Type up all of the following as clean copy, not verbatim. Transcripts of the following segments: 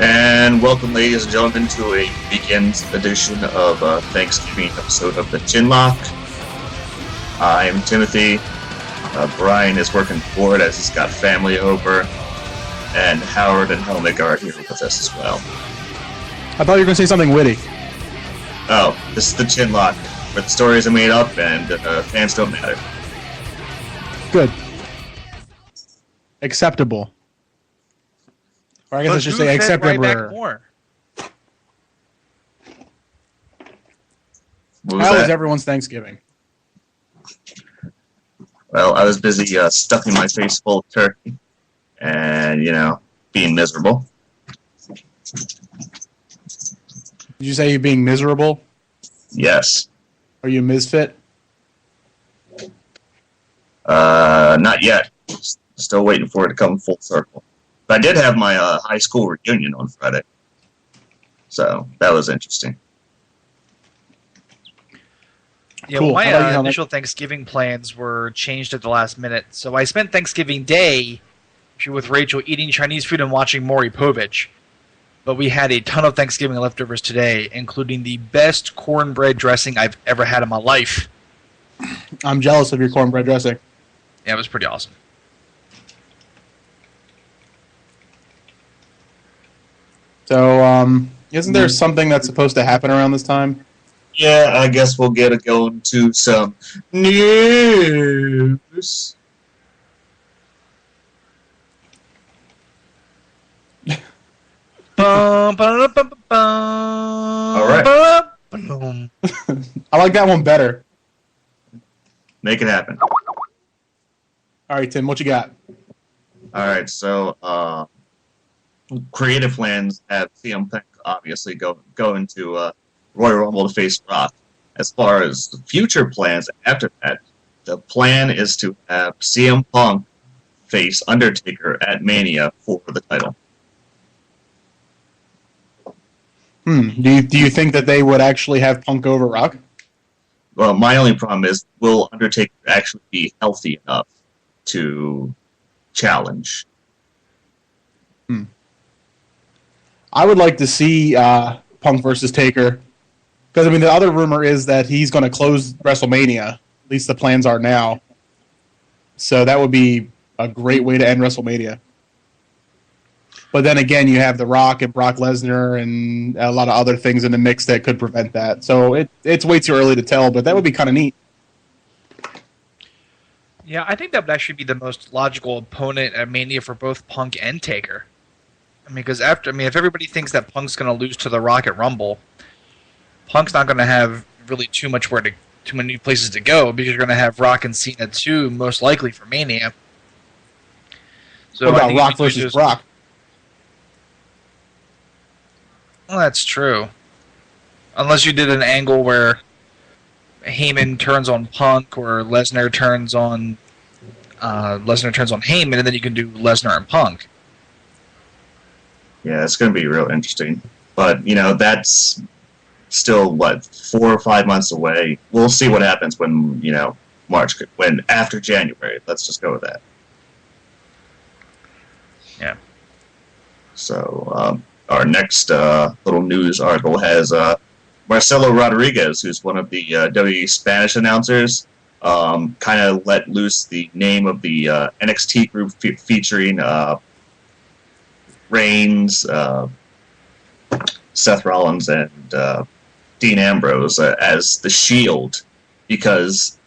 And welcome, ladies and gentlemen, to a weekend edition of Thanksgiving episode of the Chinlock. I am Timothy. Brian is working board as he's got family over, and Howard and Helmick are here with us as well. I thought you were going to say something witty. Oh, this is the Chinlock, where the stories are made up and fans don't matter. Good. Acceptable. Or I guess I should say acceptable. Right more. How was everyone's Thanksgiving? Well, I was busy stuffing my face full of turkey and, being miserable. Did you say you're being miserable? Yes. Are you a misfit? Not yet. Still waiting for it to come full circle. But I did have my high school reunion on Friday. So that was interesting. Yeah, cool. Well, my initial Thanksgiving plans were changed at the last minute. So I spent Thanksgiving Day with Rachel eating Chinese food and watching Maury Povich. But we had a ton of Thanksgiving leftovers today, including the best cornbread dressing I've ever had in my life. I'm jealous of your cornbread dressing. Yeah, it was pretty awesome. So, isn't there something that's supposed to happen around this time? Yeah, I guess we'll get going to some news. All right. I like that one better. Make it happen. All right, Tim, what you got? All right, so creative plans have CM Punk obviously go into Royal Rumble to face Rock. As far as the future plans after that, the plan is to have CM Punk face Undertaker at Mania for the title. Do you think that they would actually have Punk over Rock? Well, my only problem is, will Undertaker actually be healthy enough to challenge? I would like to see Punk versus Taker. Because, the other rumor is that he's going to close WrestleMania. At least the plans are now. So that would be a great way to end WrestleMania. But then again, you have The Rock and Brock Lesnar and a lot of other things in the mix that could prevent that. So it's way too early to tell, but that would be kind of neat. Yeah, I think that would actually be the most logical opponent at Mania for both Punk and Taker. Because if everybody thinks that Punk's going to lose to The Rock at Rumble, Punk's not going to have really too many places to go because you're going to have Rock and Cena too, most likely for Mania. So what about Rock versus Brock? Well, that's true. Unless you did an angle where Heyman turns on Punk or Lesnar turns on Heyman, and then you can do Lesnar and Punk. Yeah, it's going to be real interesting. But, that's still, 4 or 5 months away. We'll see what happens when, after January. Let's just go with that. Yeah. So, our next little news article has Marcelo Rodriguez, who's one of the WWE Spanish announcers, kind of let loose the name of the NXT group featuring Reigns, Seth Rollins, and Dean Ambrose as the Shield, because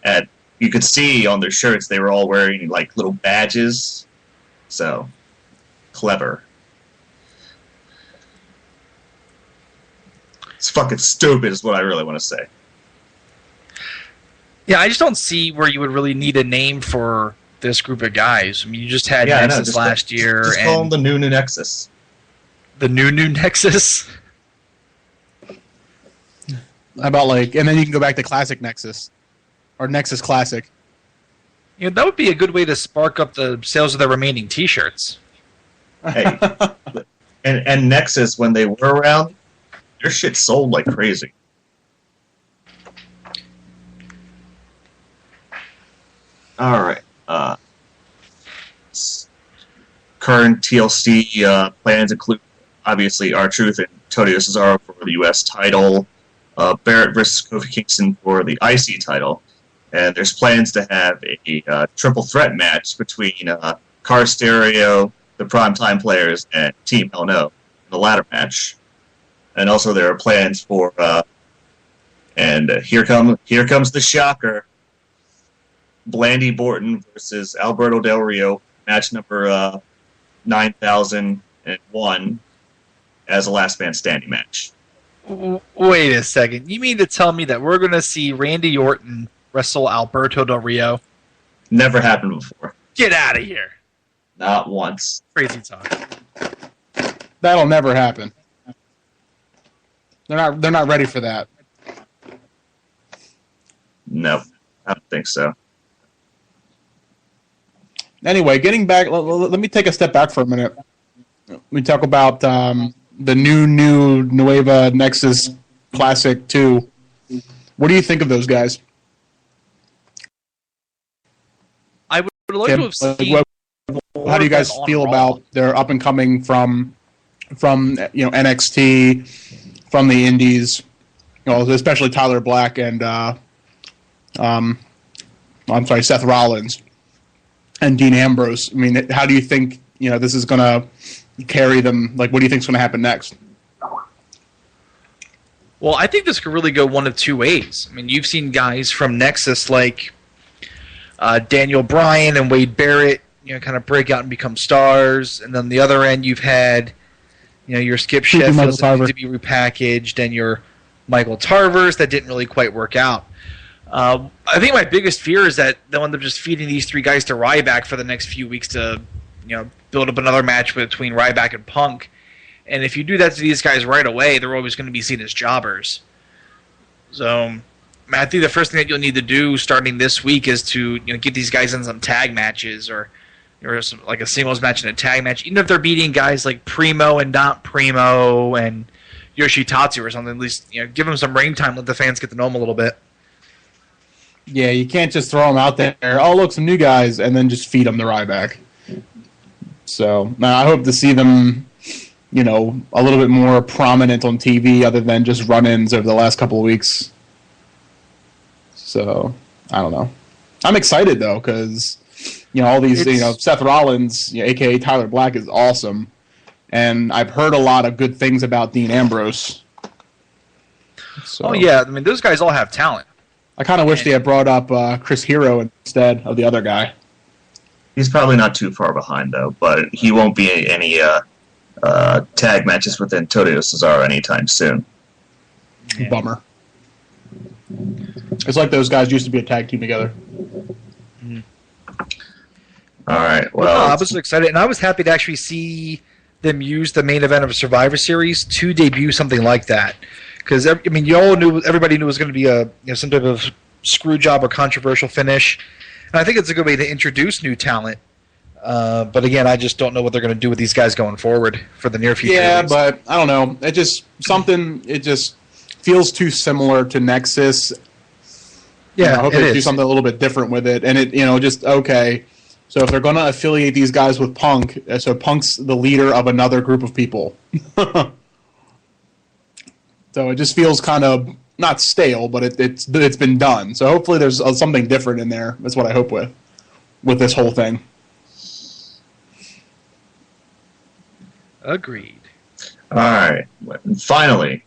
you could see on their shirts they were all wearing little badges. So clever. It's fucking stupid is what I really want to say. Yeah, I just don't see where you would really need a name for this group of guys. You just had Nexus last year. Just call them the New Nexus. The New Nexus? How about and then you can go back to Classic Nexus. Or Nexus Classic. Yeah, that would be a good way to spark up the sales of the remaining t-shirts. Hey. and Nexus, when they were around, their shit sold like crazy. All right. Current TLC plans include obviously R-Truth and Tony Cesaro for the U.S. title, Barrett versus Kofi Kingston for the IC title, and there's plans to have a triple threat match between Car Stereo, the Primetime Players, and Team Hell No in the ladder match. And also there are plans for, and here comes the shocker, Blandy Borton versus Alberto Del Rio, match number 9001 as a last man standing match. Wait a second. You mean to tell me that we're going to see Randy Orton wrestle Alberto Del Rio? Never happened before. Get out of here. Not once. Crazy talk. That'll never happen. They're not ready for that. No, I don't think so. Anyway, getting back, let me take a step back for a minute. We talk about the new Nueva Nexus Classic 2. What do you think of those guys? I would like to have seen. How do you guys feel about their up and coming from NXT, from the Indies, especially Tyler Black and Seth Rollins and Dean Ambrose? I mean, how do you think this is going to carry them? Like, what do you think is going to happen next? Well, I think this could really go one of two ways. I mean, you've seen guys from Nexus like Daniel Bryan and Wade Barrett, kind of break out and become stars, and then the other end you've had, your Skip Sheffield that needs to be repackaged, and your Michael Tarvers that didn't really quite work out. I think my biggest fear is that they'll end up just feeding these three guys to Ryback for the next few weeks to, build up another match between Ryback and Punk. And if you do that to these guys right away, they're always going to be seen as jobbers. So, I think the first thing that you'll need to do starting this week is to get these guys in some tag matches or some, like a singles match and a tag match. Even if they're beating guys like Primo and not Primo and Yoshitatsu or something, at least give them some ring time, let the fans get to know them a little bit. Yeah, you can't just throw them out there. Oh, look, some new guys, and then just feed them the Ryback. So I hope to see them, a little bit more prominent on TV, other than just run-ins over the last couple of weeks. So I don't know. I'm excited though, because all these, Seth Rollins, aka Tyler Black, is awesome, and I've heard a lot of good things about Dean Ambrose. So, oh yeah, I mean those guys all have talent. I kind of wish they had brought up Chris Hero instead of the other guy. He's probably not too far behind, though, but he won't be in any tag matches within Antonio Cesaro anytime soon. Yeah. Bummer. It's like those guys used to be a tag team together. Mm-hmm. All right, well... I was excited, and I was happy to actually see them use the main event of Survivor Series to debut something like that. Because, everybody knew it was going to be some type of screw job or controversial finish. And I think it's a good way to introduce new talent. But again, I just don't know what they're going to do with these guys going forward for the near future. Yeah, but I don't know. It just feels too similar to Nexus. Yeah, I hope they do something a little bit different with it. And okay. So if they're going to affiliate these guys with Punk, so Punk's the leader of another group of people. So it just feels kind of not stale, but it's been done. So hopefully there's something different in there. That's what I hope with this whole thing. Agreed. All right. Finally,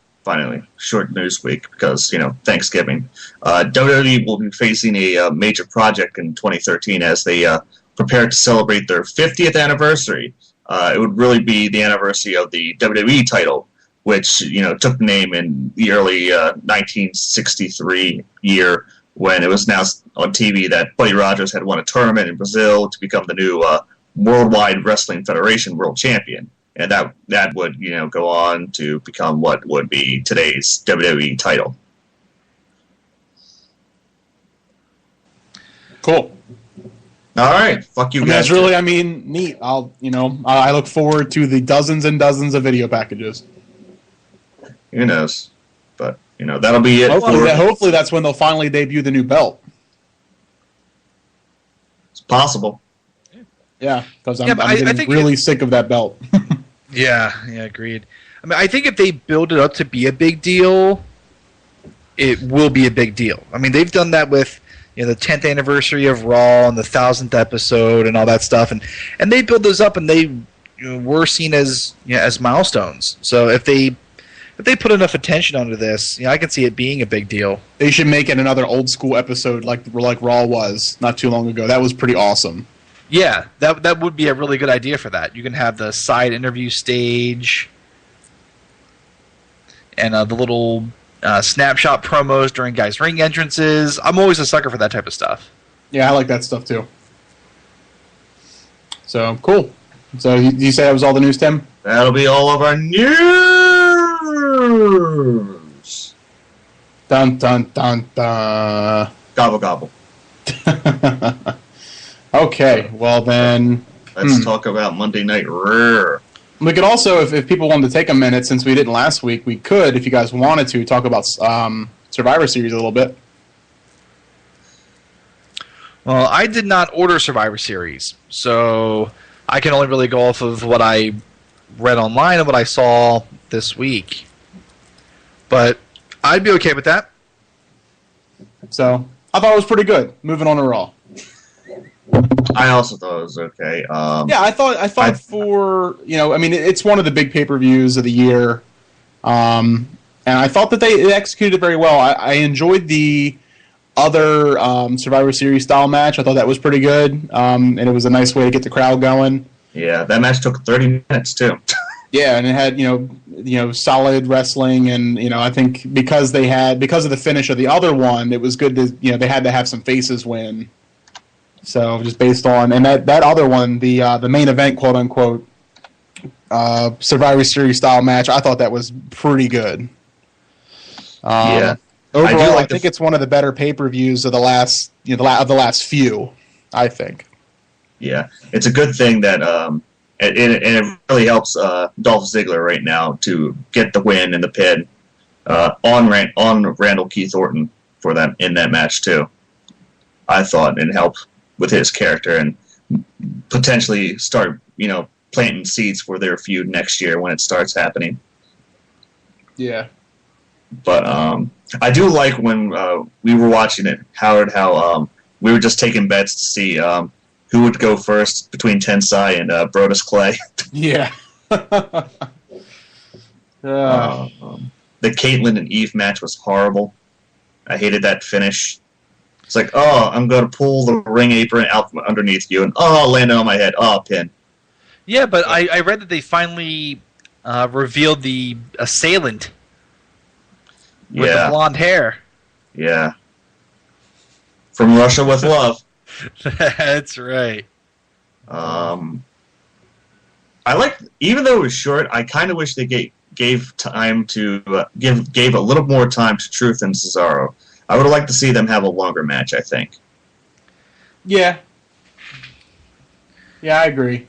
short news week because, Thanksgiving. WWE will be facing a major project in 2013 as they prepare to celebrate their 50th anniversary. It would really be the anniversary of the WWE title, which, took the name in the early 1963 year when it was announced on TV that Buddy Rogers had won a tournament in Brazil to become the new Worldwide Wrestling Federation World Champion. And that would, go on to become what would be today's WWE title. Cool. All right. Fuck you guys. That's really, neat. I look forward to the dozens and dozens of video packages. Who knows? But, that'll be it. Hopefully that's when they'll finally debut the new belt. It's possible. Yeah, because I'm getting really sick of that belt. Yeah, agreed. I mean, I think if they build it up to be a big deal, it will be a big deal. I mean, they've done that with the 10th anniversary of Raw and the 1000th episode and all that stuff, and they build those up and they were seen as as milestones. So if they put enough attention onto this, I can see it being a big deal. They should make it another old school episode like Raw was not too long ago. That was pretty awesome. Yeah, that would be a really good idea for that. You can have the side interview stage and the little snapshot promos during guys' ring entrances. I'm always a sucker for that type of stuff. Yeah, I like that stuff too. So, cool. So, you say that was all the news, Tim? That'll be all of our news. Dun, dun, dun, dun. Gobble, gobble. Okay, well then... Let's talk about Monday Night Raw. We could also, if people wanted to take a minute, since we didn't last week, we could, if you guys wanted to, talk about Survivor Series a little bit. Well, I did not order Survivor Series, so I can only really go off of what I read online and what I saw this week. But I'd be okay with that. So, I thought it was pretty good. Moving on to Raw. I also thought it was okay. Yeah, I thought for, I mean, it's one of the big pay-per-views of the year. And I thought that they executed it very well. I enjoyed the other Survivor Series style match. I thought that was pretty good. And it was a nice way to get the crowd going. Yeah, that match took 30 minutes, too. Yeah, and it had, solid wrestling, and, I think because of the finish of the other one, it was good to, they had to have some faces win. So just based on, and that other one, the main event, quote unquote, Survivor Series style match, I thought that was pretty good. Yeah, overall, I think it's one of the better pay-per-views of the last, of the last few. I think. Yeah, it's a good thing that it really helps Dolph Ziggler right now to get the win in the pin on Randall Keith Orton for that in that match too. I thought it helped with his character and potentially start, planting seeds for their feud next year when it starts happening. Yeah. But I do like when we were watching it, Howard, how we were just taking bets to see who would go first between Tensai and Brodus Clay. Yeah. The Caitlyn and Eve match was horrible. I hated that finish. It's like, I'm going to pull the ring apron out from underneath you, and land it on my head. Pin. Yeah, but I read that they finally revealed the assailant with the blonde hair. Yeah. From Russia with Love. That's right. I like, even though it was short, I kind of wish they gave time to gave a little more time to Truth and Cesaro. I would like to see them have a longer match, I think. Yeah. Yeah, I agree.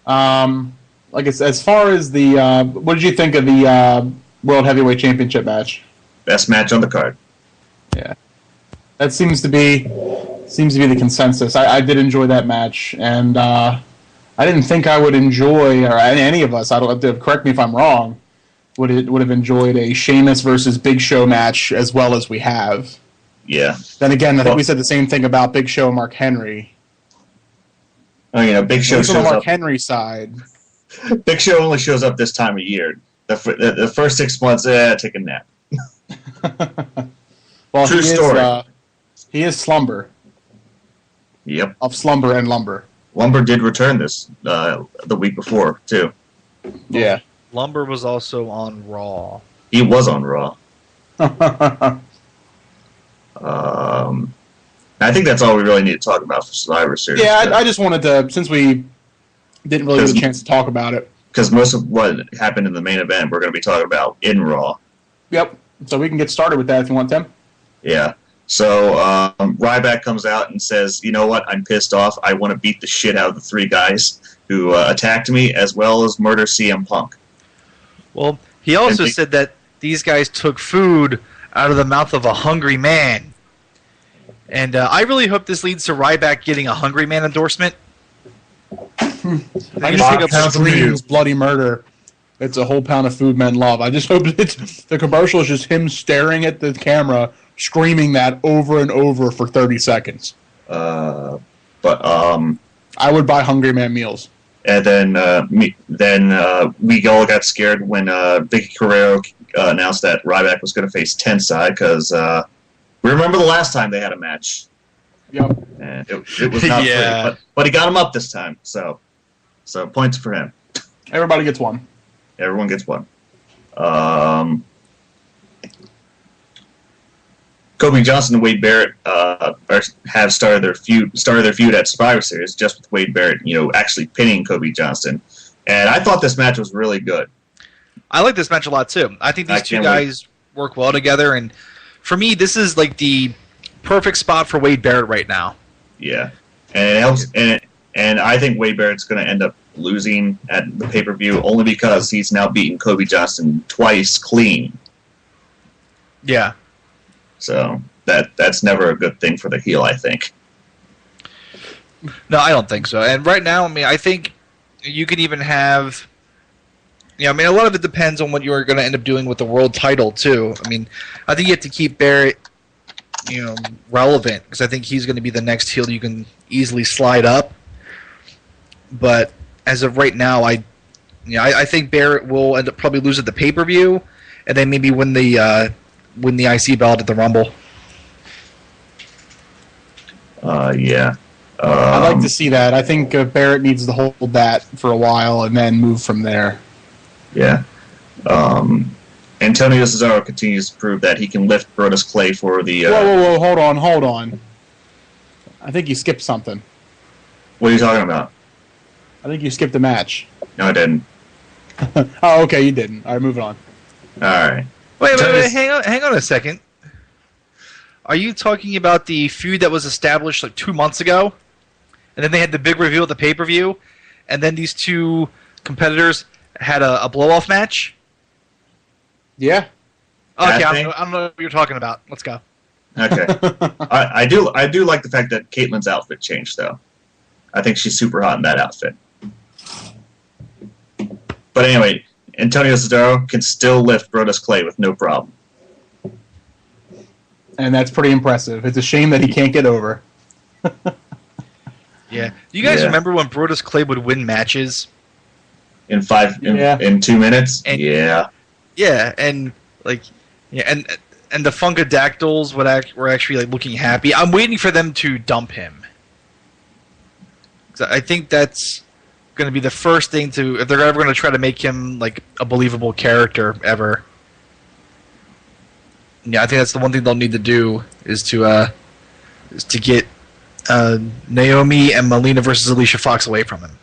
As far as the, what did you think of the World Heavyweight Championship match? Best match on the card. Yeah. That seems to be the consensus. I did enjoy that match, and I didn't think I would enjoy, or any of us, correct me if I'm wrong, would have enjoyed a Sheamus versus Big Show match as well as we have. Yeah. Then again, I think we said the same thing about Big Show and Mark Henry. Big Show shows on the Mark up. Henry side. Big Show only shows up this time of year. The first 6 months, take a nap. Well, True story. He is Slumber. Yep. Of Slumber and Lumber. Lumber did return this the week before, too. Yeah. Lumber was also on Raw. He was on Raw. I think that's all we really need to talk about for Survivor Series. Yeah, I just wanted to, since we didn't really get a chance to talk about it. Because most of what happened in the main event, we're going to be talking about in Raw. Yep. So we can get started with that if you want, Tim. Yeah. So Ryback comes out and says, you know what, I'm pissed off. I want to beat the shit out of the three guys who attacked me, as well as murder CM Punk. Well, he also said that these guys took food out of the mouth of a hungry man. And I really hope this leads to Ryback getting a Hungry Man endorsement. I just think of Scream's Bloody Murder It's a whole pound of food men love. I just hope the commercial is just him staring at the camera, screaming that over and over for 30 seconds. But I would buy Hungry Man meals. And then we all got scared when Vicky Guerrero announced that Ryback was going to face Tensai because we remember the last time they had a match. Yep. And it was not pretty, but he got him up this time. So points for him. Everybody gets one. Everyone gets one. Kobe Johnson and Wade Barrett have started their feud at Survivor Series just with Wade Barrett, actually pinning Kobe Johnson. And I thought this match was really good. I like this match a lot too. I think these two guys work well together, and for me, this is like the perfect spot for Wade Barrett right now. Yeah, and it helps. And I think Wade Barrett's going to end up losing at the pay-per-view only because he's now beaten Kobe Johnson twice clean. Yeah. So that's never a good thing for the heel, I think. No, I don't think so. And right now, I think you can even have... a lot of it depends on what you're going to end up doing with the world title, too. I think you have to keep Barrett, relevant, because I think he's going to be the next heel you can easily slide up. But as of right now, I think Barrett will end up probably lose at the pay-per-view, and then maybe win the IC belt at the Rumble. Yeah. I'd like to see that. I think Barrett needs to hold that for a while and then move from there. Yeah. Antonio Cesaro continues to prove that he can lift Brodus Clay for the... Whoa, hold on. I think you skipped something. What are you talking about? I think you skipped a match. No, I didn't. Oh, okay, you didn't. All right, moving on. All right. Wait, hang on a second. Are you talking about the feud that was established like 2 months ago? And then they had the big reveal at the pay-per-view? And then these two competitors had a blow-off match? Yeah. Okay, I don't know what you're talking about. Let's go. Okay. I do like the fact that Caitlyn's outfit changed, though. I think she's super hot in that outfit. But anyway, Antonio Cesaro can still lift Brodus Clay with no problem. And that's pretty impressive. It's a shame that he can't get over. Yeah. Do you guys remember when Brodus Clay would win matches? In 2 minutes? Yeah, and the Funkadactyls were actually like looking happy. I'm waiting for them to dump him. I think that's going to be the first thing if they're ever going to try to make him like a believable character ever. Yeah, I think that's the one thing they'll need to do is to get Naomi and Melina versus Alicia Fox away from him.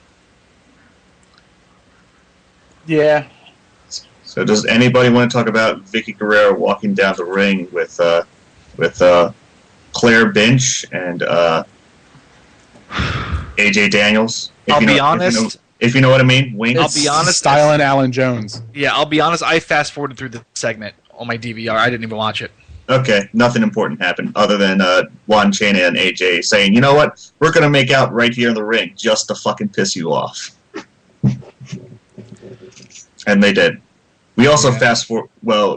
Yeah. So does anybody want to talk about Vicky Guerrero walking down the ring with Claire Bench and AJ Daniels? I'll be honest. If you know what I mean, wink. I'll be honest. Styling Alan Jones. Yeah, I'll be honest. I fast forwarded through the segment on my DVR. I didn't even watch it. Okay, nothing important happened other than Juan Chena and AJ saying, "You know what? We're gonna make out right here in the ring just to fucking piss you off." And they did. We also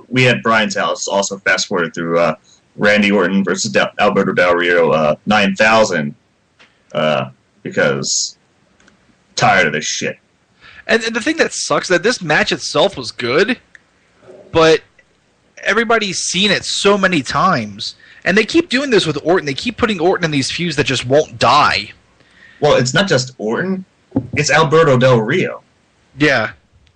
we had Brian's house also fast forwarded through Randy Orton versus Alberto Del Rio 9000 because tired of this shit. And the thing that sucks is that this match itself was good, but everybody's seen it so many times, and they keep doing this with Orton. They keep putting Orton in these feuds that just won't die. Well, it's not just Orton; it's Alberto Del Rio. Yeah.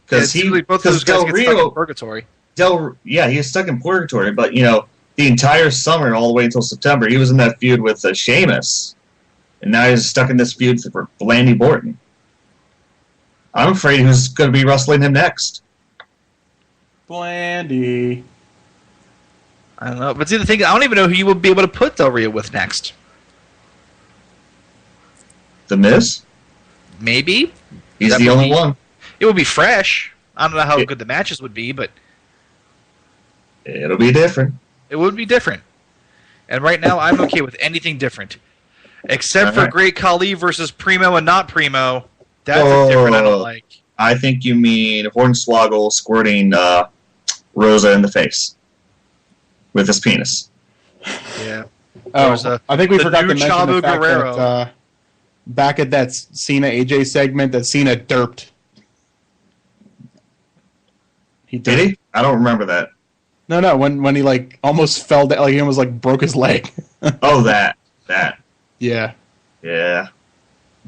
Because both those guys get stuck in purgatory. He is stuck in purgatory, but the entire summer, all the way until September, he was in that feud with Sheamus, and now he's stuck in this feud for Blandy Borton. I'm afraid who's going to be wrestling him next. Blandy. I don't know, but see the thing, I don't even know who you would be able to put Del Rio with next. The Miz? Maybe. He's the only one. It would be fresh. I don't know how good the matches would be, but it'll be different. It would be different. And right now, I'm okay with anything different, except for Great Khali versus Primo and not Primo. That's a different I don't like. I think you mean Hornswoggle squirting Rosa in the face with his penis. Yeah. Oh, I think we forgot to mention Chavo the fact Guerrero. that back at that Cena AJ segment, that Cena derped. Did he? I don't remember that. No. When he like almost fell down, like he almost like broke his leg. Oh, that. Yeah. Yeah.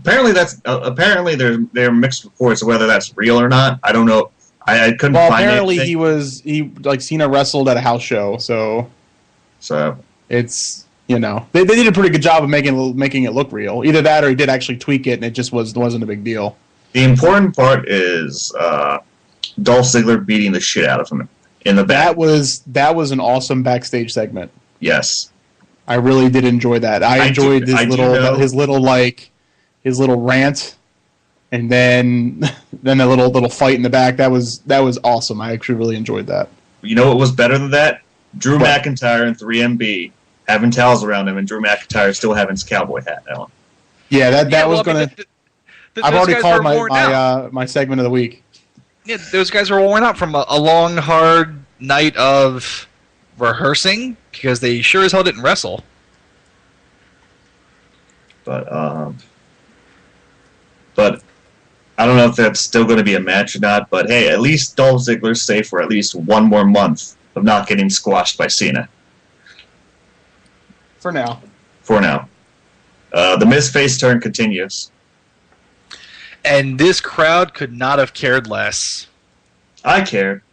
Apparently they're mixed reports of whether that's real or not. I don't know. I couldn't Well, find apparently anything. Cena wrestled at a house show, so So it's they did a pretty good job of making it look real. Either that or he did actually tweak it, and it just wasn't a big deal. the important part is Dolph Ziggler beating the shit out of him in the back. That was an awesome backstage segment. Yes. I really did enjoy that. I enjoyed his little rant, and then a little fight in the back. That was awesome. I actually really enjoyed that. You know what was better than that? Drew What? McIntyre and 3MB having towels around him, and Drew McIntyre still having his cowboy hat on. Yeah, that was gonna. I've already called my my segment of the week. Yeah, those guys were worn out from a long, hard night of rehearsing because they sure as hell didn't wrestle. But I don't know if that's still going to be a match or not. But hey, at least Dolph Ziggler's safe for at least one more month of not getting squashed by Cena. For now. The Miz face turn continues. And this crowd could not have cared less. I cared.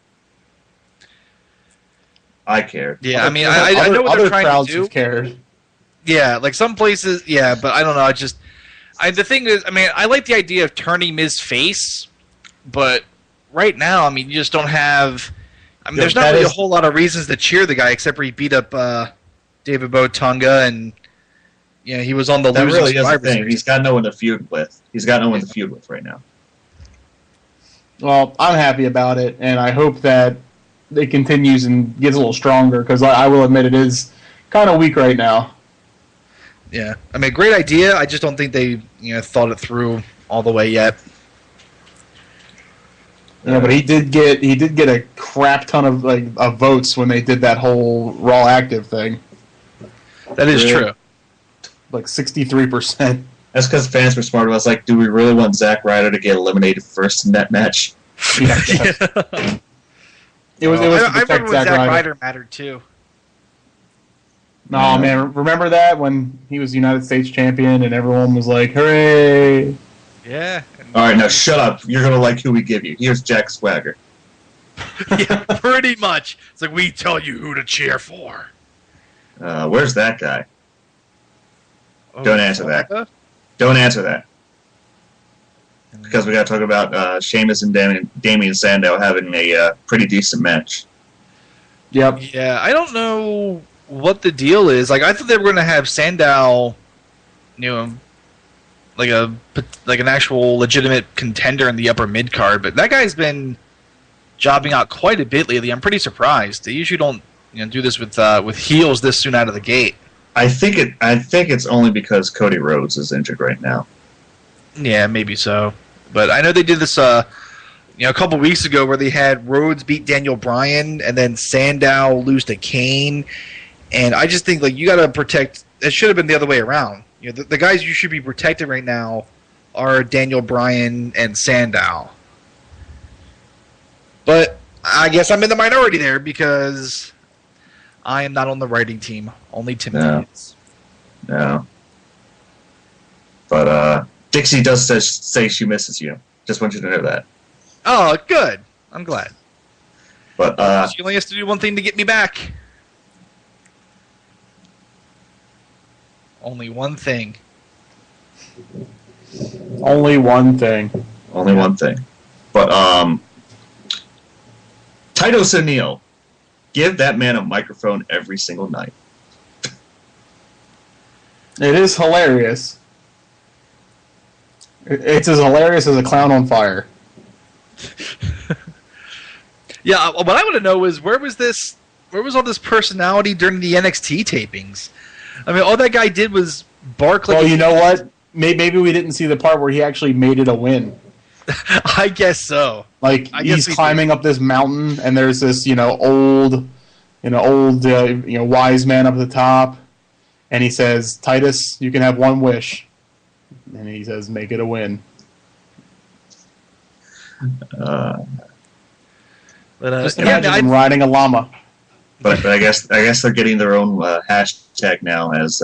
Yeah, I mean, I know what they're trying crowds to do. have cared. Yeah, like some places, yeah, but I don't know. The thing is, I mean, I like the idea of turning Miz face, but right now, I mean, you just don't have. I mean, there's not really a whole lot of reasons to cheer the guy except for he beat up David Botunga, and he was on the That losing really is the Survivor thing. Series. He's got no one to feud with. Right now. Well, I'm happy about it, and I hope that it continues and gets a little stronger, because I will admit it is kind of weak right now. Yeah, I mean, great idea. I just don't think they thought it through all the way yet. Yeah, but he did get a crap ton of votes when they did that whole Raw Active thing. That is true. Like 63%. That's because fans were smart. I was like, do we really want Zack Ryder to get eliminated first in that match? Yeah. It was I to remember protect when Zack Zack Ryder. Ryder mattered too. No, man, remember that when he was United States champion and everyone was like, hooray! Yeah. All right, now shut up. You're going to like who we give you. Here's Jack Swagger. Yeah, pretty much. It's like, we tell you who to cheer for. Where's that guy? Oh, Don't answer that. Don't answer that. Because we got to talk about Sheamus and Damian Sandow having a pretty decent match. Yep. Yeah, I don't know what the deal is. Like, I thought they were going to have Sandow, like an actual legitimate contender in the upper mid card, but that guy's been jobbing out quite a bit lately. I'm pretty surprised. They usually don't do this with heels this soon out of the gate. I think it's only because Cody Rhodes is injured right now. Yeah, maybe so. But I know they did this a couple weeks ago where they had Rhodes beat Daniel Bryan and then Sandow lose to Kane. And I just think you got to protect. It should have been the other way around. The guys you should be protecting right now are Daniel Bryan and Sandow. But I guess I'm in the minority there because I am not on the writing team. Only Timothy is. No. But Dixie does say she misses you. Just want you to know that. Oh, good. I'm glad. But She only has to do one thing to get me back. Only one thing. Only one thing. only one thing. But Titus O'Neil, give that man a microphone every single night. It is hilarious. It's as hilarious as a clown on fire. Yeah, what I want to know is where was all this personality during the NXT tapings? I mean, all that guy did was bark like. Well, you know what? Maybe we didn't see the part where he actually made it a win. I guess so. Like I guess he's we climbing up this mountain, and there's this old wise man up at the top, and he says, "Titus, you can have one wish," and he says, "Make it a win." Uh, Just yeah, imagine him riding a llama. but I guess they're getting their own hashtag now. As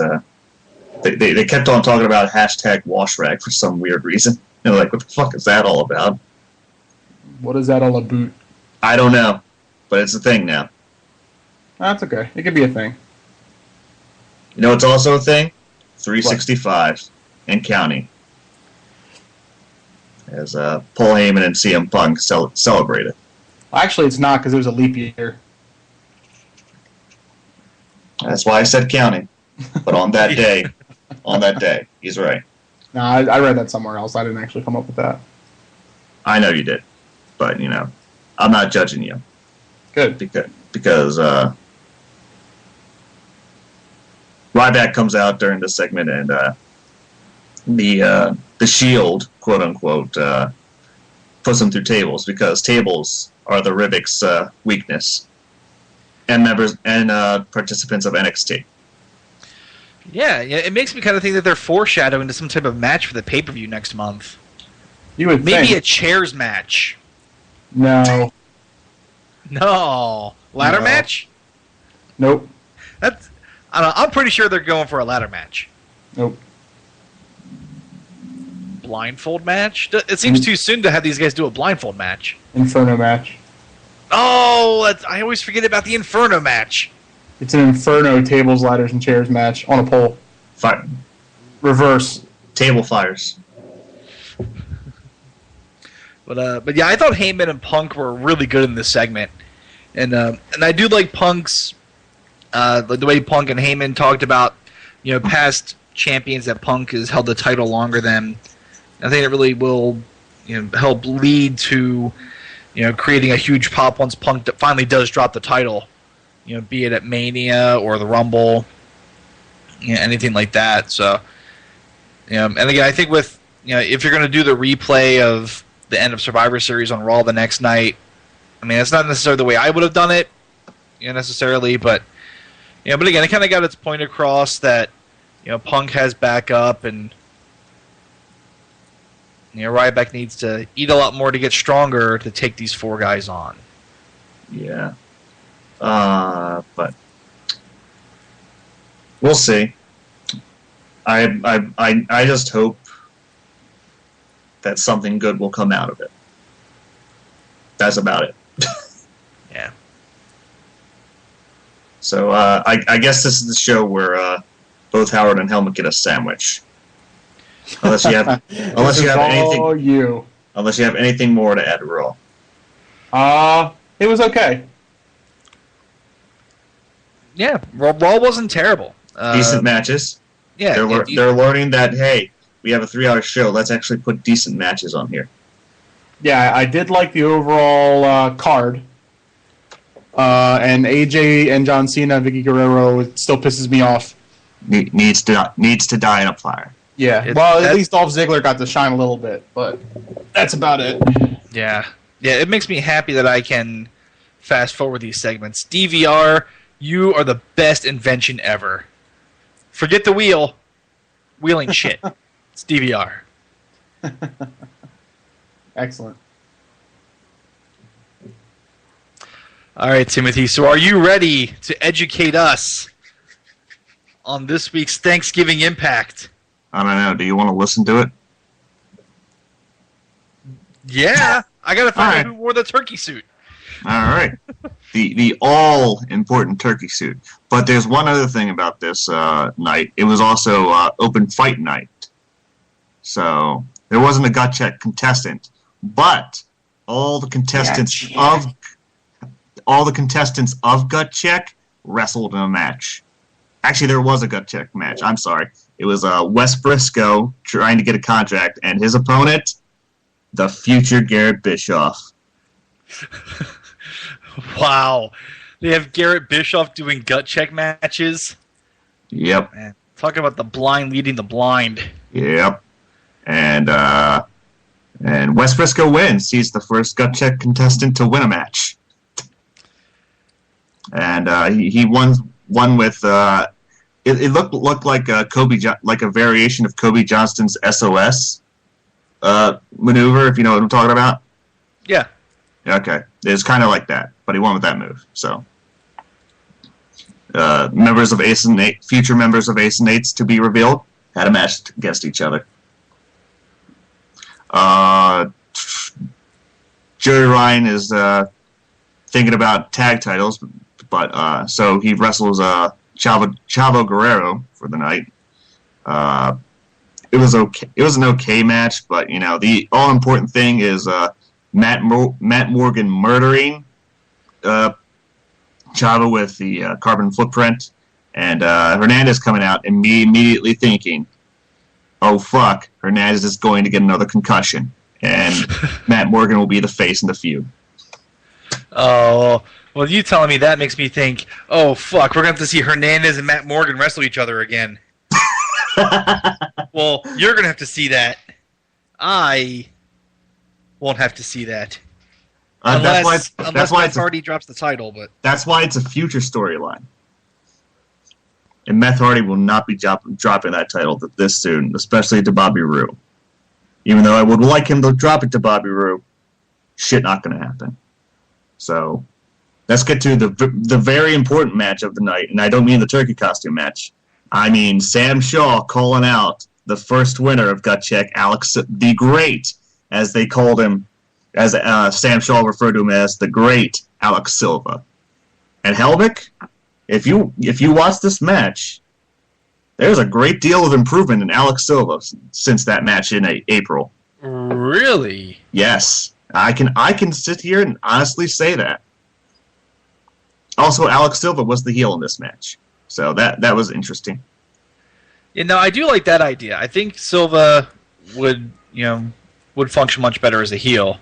they kept on talking about hashtag wash rag for some weird reason. They're like, what the fuck is that all about? What is that all about? I don't know, but it's a thing now. That's okay. It could be a thing. You know, it's also a thing. 365 and counting. As Paul Heyman and CM Punk celebrated. Actually, it's not because it was a leap year. That's why I said counting. But on that day, he's right. No, I read that somewhere else. I didn't actually come up with that. I know you did, but I'm not judging you. Good. Because Ryback comes out during the segment, and the Shield, quote unquote, puts them through tables because tables are the Rivic's weakness, and members and participants of NXT. Yeah, it makes me kind of think that they're foreshadowing to some type of match for the pay-per-view next month. You would Maybe think. a chairs match. No. No. Ladder No. match? Nope. I don't know, I'm pretty sure they're going for a ladder match. Nope. Blindfold match? It seems too soon to have these guys do a blindfold match. Inferno match. Oh, I always forget about the Inferno match. It's an Inferno tables, ladders, and chairs match on a pole. Fire. Reverse. Table fires. But yeah, I thought Heyman and Punk were really good in this segment, and I do like Punk's the way Punk and Heyman talked about past champions that Punk has held the title longer than. I think it really will help lead to creating a huge pop once Punk finally does drop the title, be it at Mania or the Rumble, anything like that. So and again, I think with if you're going to do the replay of the end of Survivor Series on Raw the next night, I mean, it's not necessarily the way I would have done it, necessarily, but but again, it kind of got its point across that Punk has backup, and Ryback needs to eat a lot more to get stronger to take these four guys on. Yeah. But we'll see. I just hope that something good will come out of it. That's about it. Yeah. So I guess this is the show where both Howard and Helmut get a sandwich. Unless you have anything more to add, Raw. It was okay. Yeah, Raw wasn't terrible. Decent matches. Yeah, they're learning that, hey, we have a 3-hour show. Let's actually put decent matches on here. Yeah, I did like the overall card. And AJ and John Cena, Vicky Guerrero, it still pisses me off. Needs to die in a fire. Yeah, at least Dolph Ziggler got to shine a little bit, but that's about it. Yeah, it makes me happy that I can fast forward these segments. DVR, you are the best invention ever. Forget the wheel. Wheeling shit. It's DVR. Excellent. All right, Timothy. So are you ready to educate us on this week's Thanksgiving Impact? I don't know. Do you want to listen to it? Yeah. I got to find out who wore the turkey suit. All right. The all-important turkey suit. But there's one other thing about this night. It was also open fight night. So there wasn't a gut check contestant. But all the contestants of gut check wrestled in a match. Actually, there was a gut check match. I'm sorry. It was Wes Briscoe trying to get a contract, and his opponent, the future Garrett Bischoff. Wow. They have Garrett Bischoff doing gut check matches? Yep. Man, talk about the blind leading the blind. Yep. And And Wes Briscoe wins. He's the first gut check contestant to win a match. And he won with it looked like like a variation of Kobe Johnston's SOS maneuver, if you know what I'm talking about. Yeah. Okay, it's kind of like that, but he won with that move. So, members of Ace and Eight, future members of Ace and Eights to be revealed, had a match against each other. Joey Ryan is thinking about tag titles, but so he wrestles Chavo Guerrero for the night. It was okay. It was an okay match, but you know the all important thing is Matt Morgan murdering Chavo with the carbon footprint, and Hernandez coming out and me immediately thinking, "Oh fuck, Hernandez is going to get another concussion, and Matt Morgan will be the face in the feud." Oh, well, you telling me that makes me think, oh fuck, we're going to have to see Hernandez and Matt Morgan wrestle each other again. Well, you're going to have to see that. I won't have to see that. Unless Matt Hardy drops the title, but that's why it's a future storyline. And Matt Hardy will not be dropping that title this soon, especially to Bobby Roode. Even though I would like him to drop it to Bobby Roode, shit not going to happen. So let's get to the very important match of the night, and I don't mean the turkey costume match. I mean Sam Shaw calling out the first winner of Gut Check, Alex the Great, as they called him, as Sam Shaw referred to him as the Great Alex Silva. And Helmick, if you watch this match, there's a great deal of improvement in Alex Silva since that match in April. Really? Yes, I can sit here and honestly say that. Also, Alex Silva was the heel in this match, so that was interesting. You know, I do like that idea. I think Silva would function much better as a heel.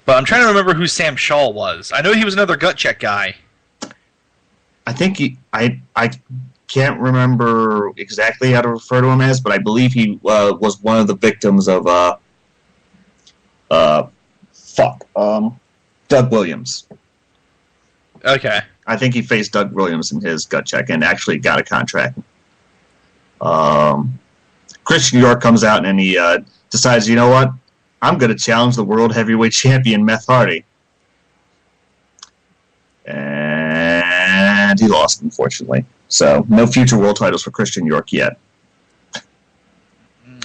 But I'm trying to remember who Sam Shaw was. I know he was another Gut Check guy. I think I can't remember exactly how to refer to him as, but I believe he was one of the victims of Doug Williams. Okay. I think he faced Doug Williams in his Gut Check and actually got a contract. Christian York comes out and he decides, you know what? I'm going to challenge the World Heavyweight Champion, Matt Hardy. And he lost, unfortunately. So, no future world titles for Christian York yet.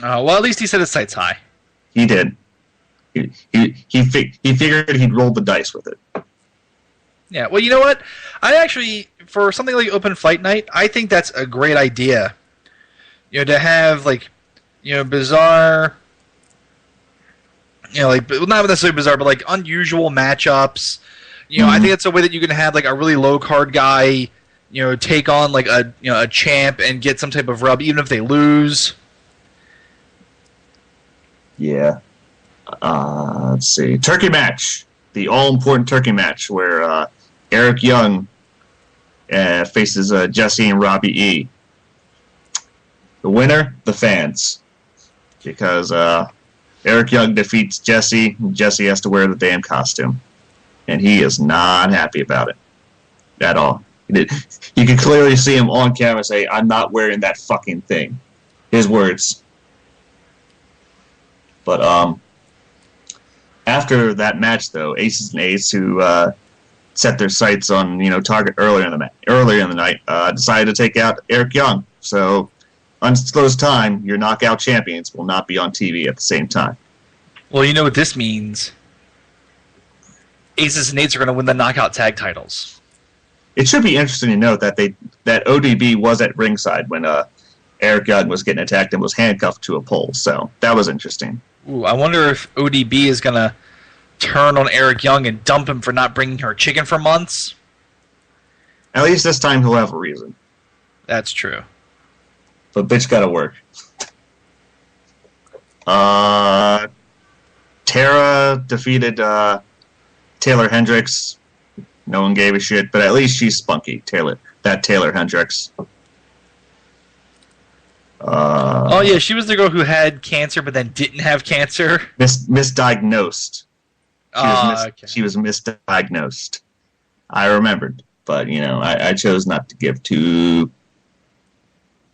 Well, at least he set his sights high. He did. He figured he'd roll the dice with it. Yeah, well, you know what? I actually, for something like Open Fight Night, I think that's a great idea. You know, to have, like, you know, bizarre, you know, like, not necessarily bizarre, but, like, unusual matchups. You know, I think that's a way that you can have, like, a really low-card guy, you know, take on, like, a champ and get some type of rub, even if they lose. Yeah. Let's see. Turkey match. The all-important turkey match where Eric Young faces Jesse and Robbie E. The winner, the fans. Because Eric Young defeats Jesse, and Jesse has to wear the damn costume. And he is not happy about it. At all. You can clearly see him on camera say, "I'm not wearing that fucking thing." His words. But, after that match, though, Aces and Eights, who set their sights on Target earlier in the night, decided to take out Eric Young. So, undisclosed time, your knockout champions will not be on TV at the same time. Well, you know what this means. Aces and Eights are going to win the knockout tag titles. It should be interesting to note that that ODB was at ringside when Eric Young was getting attacked and was handcuffed to a pole. So that was interesting. Ooh, I wonder if ODB is going to turn on Eric Young and dump him for not bringing her chicken for months. At least this time he'll have a reason. That's true. But bitch gotta work. Tara defeated Taylor Hendricks. No one gave a shit, but at least she's spunky, Taylor Hendricks. Oh yeah, she was the girl who had cancer but then didn't have cancer. Misdiagnosed. Okay. She was misdiagnosed. I remembered, but I chose not to give two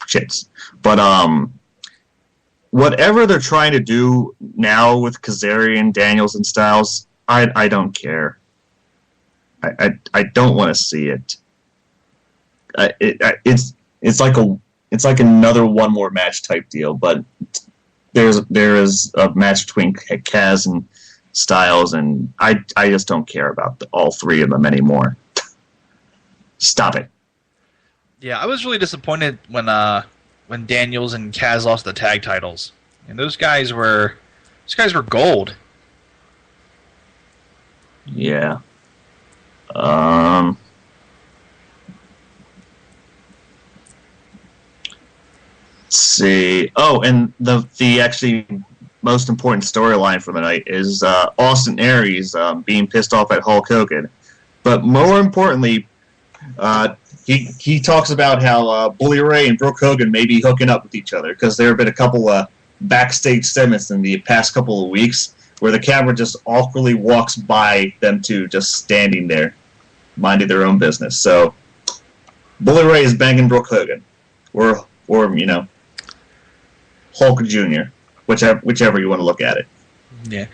shits. But whatever they're trying to do now with Kazarian, Daniels, and Styles, I don't care. I don't want to see it. It's like another one more match type deal, but there is a match between Kaz and Styles, and I just don't care about all three of them anymore. Stop it. Yeah, I was really disappointed when Daniels and Kaz lost the tag titles, and those guys were gold. Yeah. Let's see. Oh, and the actually most important storyline for the night is Austin Aries being pissed off at Hulk Hogan. But more importantly, he talks about how Bully Ray and Brooke Hogan may be hooking up with each other because there have been a couple backstage segments in the past couple of weeks where the camera just awkwardly walks by them two just standing there, minding their own business. So Bully Ray is banging Brooke Hogan, or Hulk Jr., whichever you want to look at it. Yeah.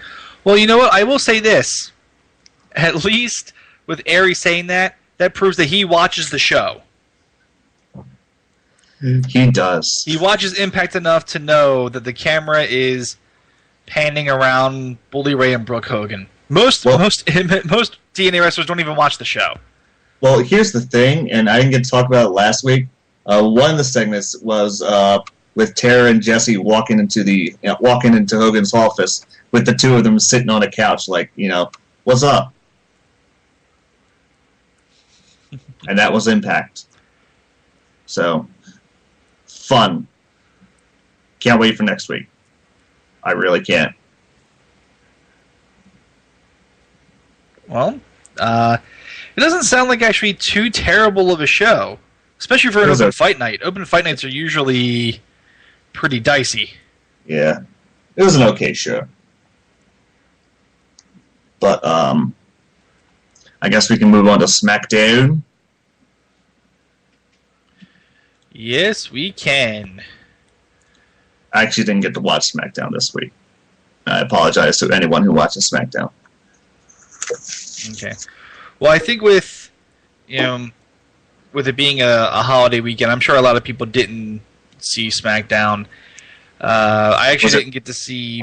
Well, you know what? I will say this. At least with Aries saying that proves that he watches the show. He does. He watches Impact enough to know that the camera is panning around Bully Ray and Brooke Hogan. Most TNA wrestlers don't even watch the show. Well, here's the thing, and I didn't get to talk about it last week. One of the segments was with Tara and Jesse walking into Hogan's office with the two of them sitting on a couch, like, what's up? And that was Impact. So, fun. Can't wait for next week. I really can't. Well, it doesn't sound like actually too terrible of a show, especially for an open fight night. Open fight nights are usually pretty dicey. Yeah, it was an okay show. But I guess we can move on to SmackDown. Yes, we can. I actually didn't get to watch SmackDown this week. I apologize to anyone who watches SmackDown. Okay. Well, I think with it being a holiday weekend, I'm sure a lot of people didn't see SmackDown. I actually didn't get to see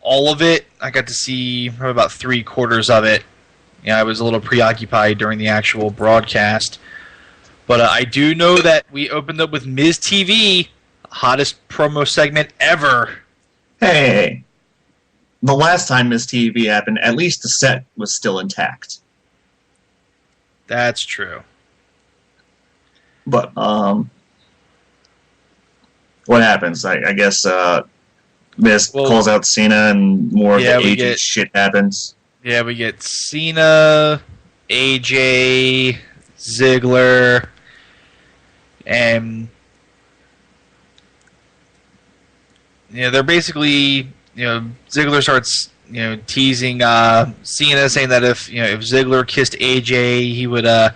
all of it. I got to see probably about 3/4 of it. I was a little preoccupied during the actual broadcast. But I do know that we opened up with Miz TV, hottest promo segment ever. Hey, the last time Miz TV happened, at least the set was still intact. That's true. But what happens? I guess Miz calls out Cena, and more of the agent shit happens. Yeah, we get Cena, AJ, Ziggler, and they're basically Ziggler starts teasing Cena, saying that if Ziggler kissed AJ, he would end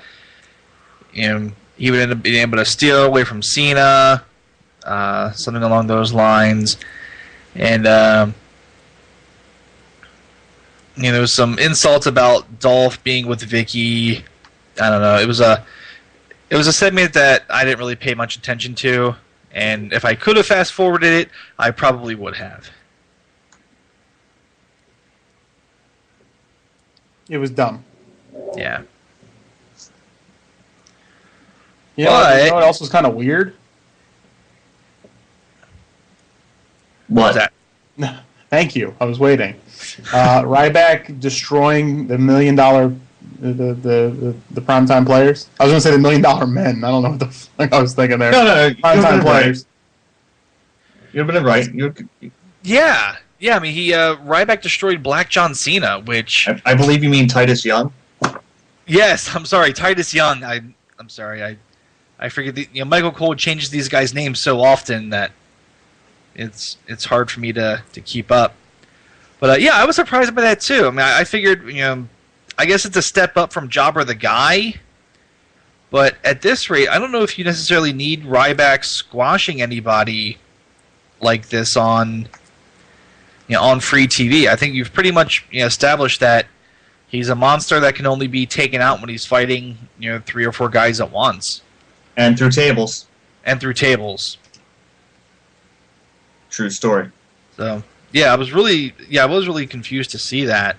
up being able to steal away from Cena, something along those lines, and there was some insults about Dolph being with Vicky. I don't know. It was a segment that I didn't really pay much attention to, and if I could have fast forwarded it, I probably would have. It was dumb. Yeah. You know what else was kind of weird? What? That? Thank you. I was waiting. Ryback destroying the $1 million the primetime players. I was going to say the $1 million men. I don't know what the fuck I was thinking there. No, primetime players. You've been right. Yeah. I mean, Ryback destroyed Black John Cena, which I believe you mean Titus Young. Yes, I'm sorry, Titus Young. I'm sorry, I forget. Michael Cole changes these guys' names so often that it's hard for me to keep up. But yeah, I was surprised by that too. I mean, I figured, I guess it's a step up from Jobber the Guy. But at this rate, I don't know if you necessarily need Ryback squashing anybody like this on free TV. I think you've pretty much established that he's a monster that can only be taken out when he's fighting 3 or 4 guys at once. And through tables. True story. So yeah, I was really confused to see that.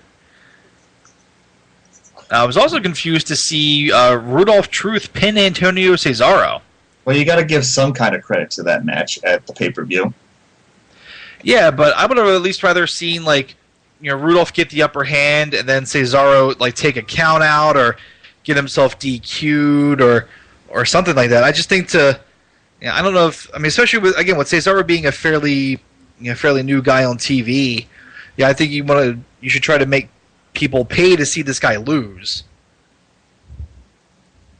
I was also confused to see Rudolph Truth pin Antonio Cesaro. Well, you got to give some kind of credit to that match at the pay-per-view. Yeah, but I would have at least rather seen Rudolph get the upper hand and then Cesaro take a count out or get himself DQ'd or something like that. I just think I don't know especially with Cesaro being a fairly new guy on TV. Yeah, I think you should try to make people pay to see this guy lose.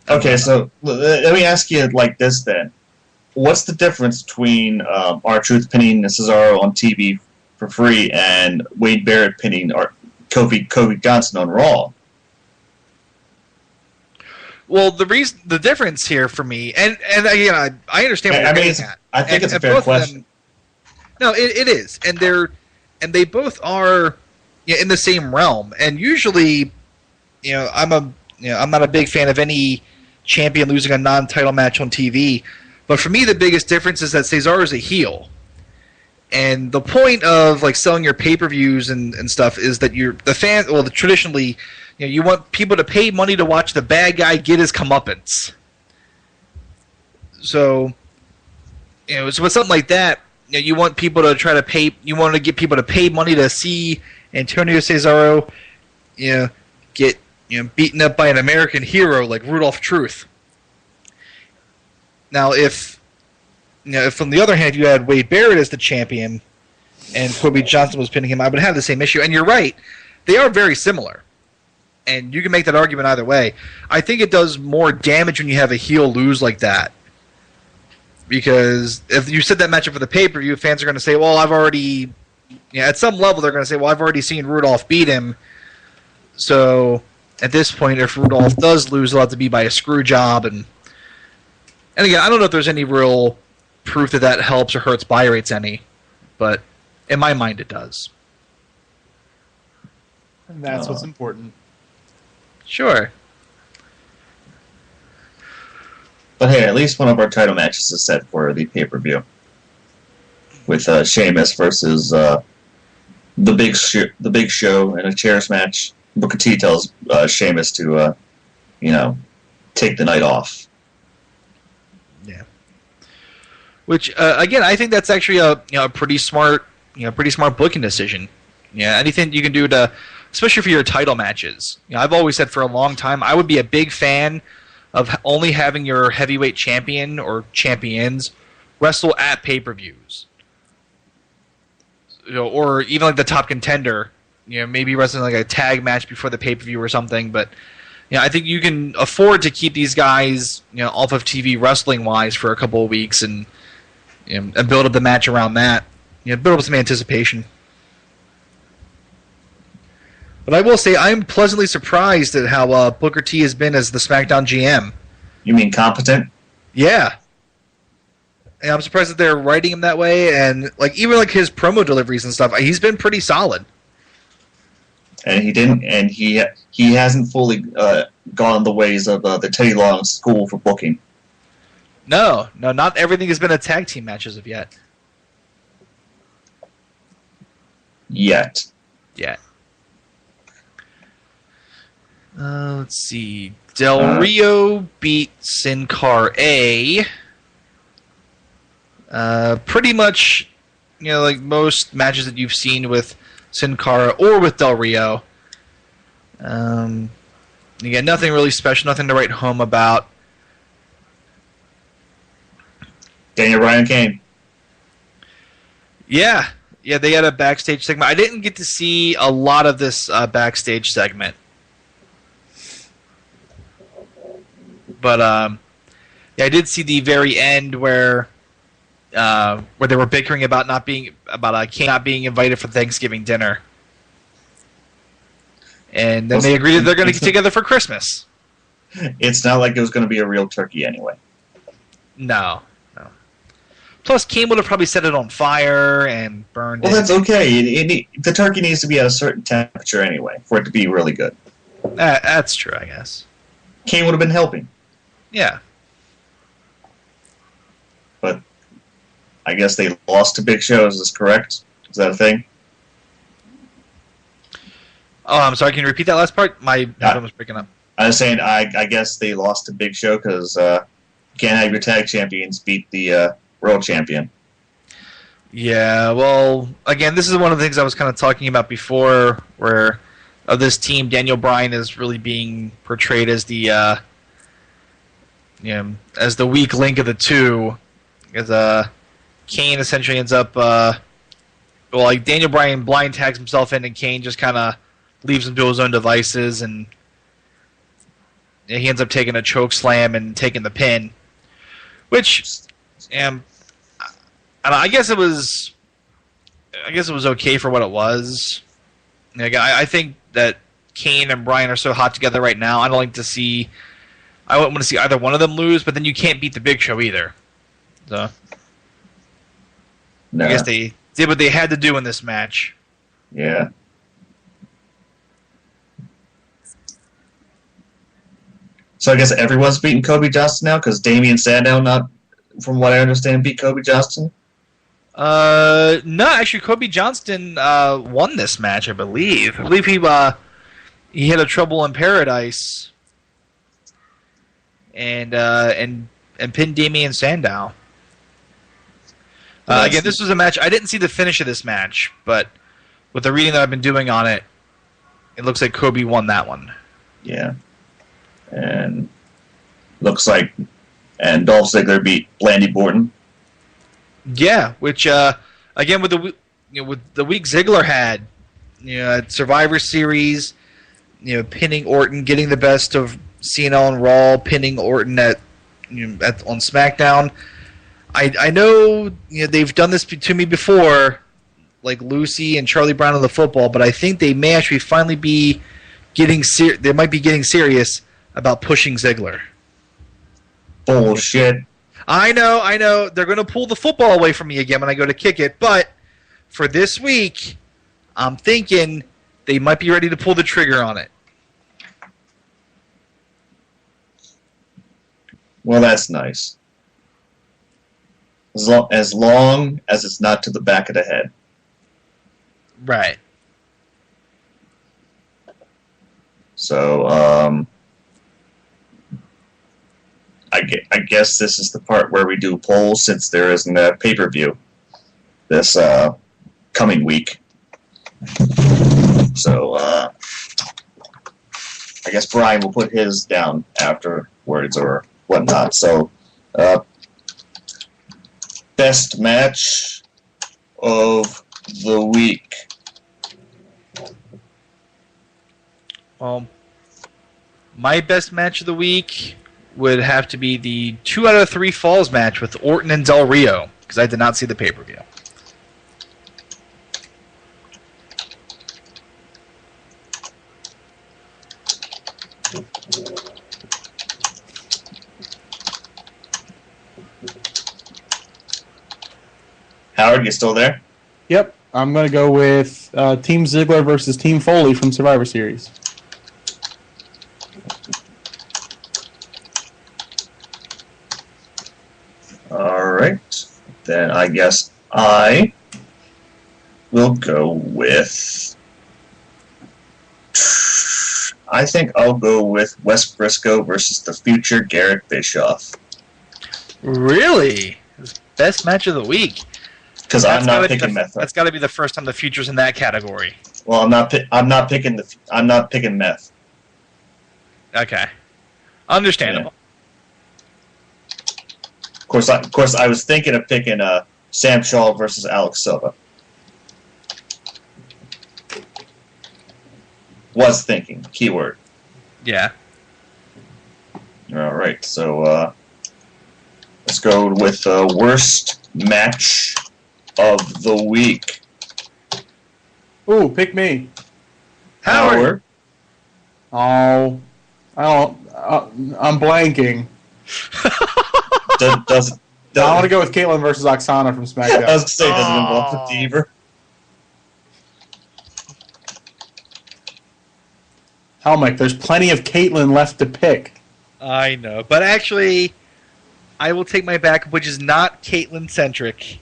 Okay, so let me ask you like this then. What's the difference between R-Truth pinning Cesaro on TV for free and Wade Barrett pinning Kofi Johnson on Raw? Well, the difference here for me, and again, I understand what you're getting at. I think it's a fair question. No, it is, and they both are in the same realm. And usually, I'm not a big fan of any champion losing a non-title match on TV. But for me, the biggest difference is that Cesaro is a heel. And the point of selling your pay-per-views and stuff is that traditionally, you want people to pay money to watch the bad guy get his comeuppance. So, so with something like that, you want people to try to pay. You want to get people to pay money to see Antonio Cesaro, get beaten up by an American hero like Rudolph Truth. Now, if on the other hand you had Wade Barrett as the champion and Kobe Johnson was pinning him, I would have the same issue. And you're right, they are very similar, and you can make that argument either way. I think it does more damage when you have a heel lose like that, because if you set that matchup for the pay-per-view, fans are going to say, "Well, I've already." At some level, they're going to say, "Well, I've already seen Rudolph beat him." So at this point, if Rudolph does lose, it'll have to be by a screw job. And again, I don't know if there's any real proof that helps or hurts buy rates any, but in my mind, it does. And that's what's important. Sure. But hey, at least one of our title matches is set for the pay-per-view. With Sheamus versus the Big Show in a chairs match. Booker T tells Sheamus to, take the night off. Yeah. Which again, I think that's actually a pretty smart booking decision. Yeah, anything you can do to, especially for your title matches. I've always said for a long time I would be a big fan of only having your heavyweight champion or champions wrestle at pay-per-views. Or even the top contender, maybe wrestling a tag match before the pay-per-view or something. But I think you can afford to keep these guys off of TV wrestling-wise for a couple of weeks and build up the match around that. Build up some anticipation. But I will say I'm pleasantly surprised at how Booker T has been as the SmackDown GM. You mean competent? Yeah. And I'm surprised that they're writing him that way, and even his promo deliveries and stuff, he's been pretty solid. And he hasn't fully gone the ways of the Teddy Long school for booking. No, not everything has been a tag team match as of yet. Yet. Let's see. Del Rio beat Sin Cara A. Pretty much, most matches that you've seen with Sin Cara or with Del Rio. Again, nothing really special, nothing to write home about. Daniel Bryan came. Yeah, they had a backstage segment. I didn't get to see a lot of this backstage segment. But I did see the very end where where they were bickering about Kane not being invited for Thanksgiving dinner, and then they agreed that they're going to get together for Christmas. It's not like it was going to be a real turkey anyway. No. Plus, Kane would have probably set it on fire and burned it. Well, that's okay. The turkey needs to be at a certain temperature anyway for it to be really good. That's true, I guess. Kane would have been helping. Yeah. But I guess they lost to Big Show. Is this correct? Is that a thing? Oh, I'm sorry. Can you repeat that last part? My phone was breaking up. I was saying I guess they lost to Big Show because you can't have your tag champions beat the world champion. Yeah, well, again, this is one of the things I was kind of talking about before, where of this team, Daniel Bryan is really being portrayed as the as the weak link of the two. Because Kane essentially ends up, Daniel Bryan blind tags himself in, and Kane just kind of leaves him to his own devices, and he ends up taking a choke slam and taking the pin, which, I guess it was okay for what it was. I think that Kane and Bryan are so hot together right now. I wouldn't want to see either one of them lose, but then you can't beat the Big Show either. So I guess they did what they had to do in this match. Yeah. So I guess everyone's beating Kobe Johnston now because Damian Sandow, not from what I understand, beat Kobe Johnston. No, actually, Kobe Johnston won this match. I believe he had a Trouble in Paradise and pinned Damian Sandow. Again, this was a match. I didn't see the finish of this match, but with the reading that I've been doing on it, it looks like Kobe won that one. Yeah, and looks like Dolph Ziggler beat Blandy Borton. Yeah, which again with the week Ziggler had, at Survivor Series, pinning Orton, getting the best of Cena on Raw, pinning Orton on SmackDown. I know they've done this to me before, like Lucy and Charlie Brown on the football, but I think they may actually finally be getting they might be getting serious about pushing Ziggler. Bullshit. I know. They're going to pull the football away from me again when I go to kick it, but for this week, I'm thinking they might be ready to pull the trigger on it. Well, that's nice. As long as it's not to the back of the head. Right. So, I guess this is the part where we do polls since there isn't a pay-per-view this coming week. So, I guess Brian will put his down afterwards or whatnot. So, best match of the week. My best match of the week would have to be the 2 out of 3 Falls match with Orton and Del Rio, because I did not see the pay-per-view. Howard, you still there? Yep, I'm going to go with Team Ziggler versus Team Foley from Survivor Series. Alright, then I guess I will go with... I think I'll go with Wes Briscoe versus the future Garrett Bischoff. Really? Best match of the week? Because I'm not picking Meth. That's got to be the first time the future's in that category. Well, I'm not picking Meth. Okay, understandable. Yeah. Of course, I was thinking of picking Sam Shaw versus Alex Silva. Was thinking. Keyword. Yeah. All right, so let's go with worst match of the week. Ooh, pick me. Howard. Oh, I don't. I'm blanking. I want to go with Caitlyn versus Oksana from SmackDown. I was going to say, does it involve the Deaver? Helmick, there's plenty of Caitlyn left to pick. I know, but actually, I will take my back, which is not Caitlyn-centric.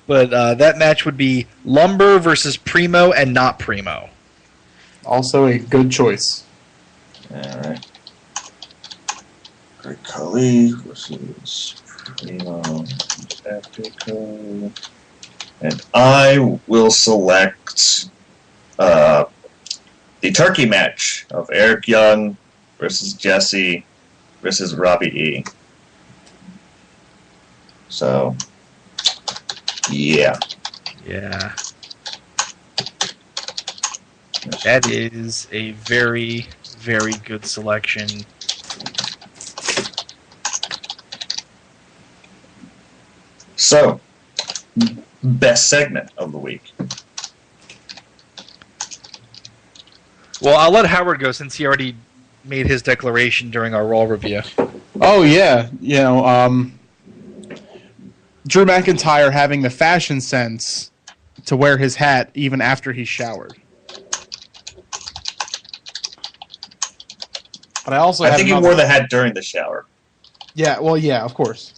But that match would be Lumber versus Primo and not Primo. Also a good choice. Alright. Great Khali versus Primo. And I will select the turkey match of Eric Young versus Jesse versus Robbie E. So, yeah. Yeah. That is a very, very good selection. So, best segment of the week. Well, I'll let Howard go since he already made his declaration during our Raw review. Oh, yeah. You know, Drew McIntyre having the fashion sense to wear his hat even after he showered. But I also I think he wore the hat during the shower. Yeah, well, yeah, of course.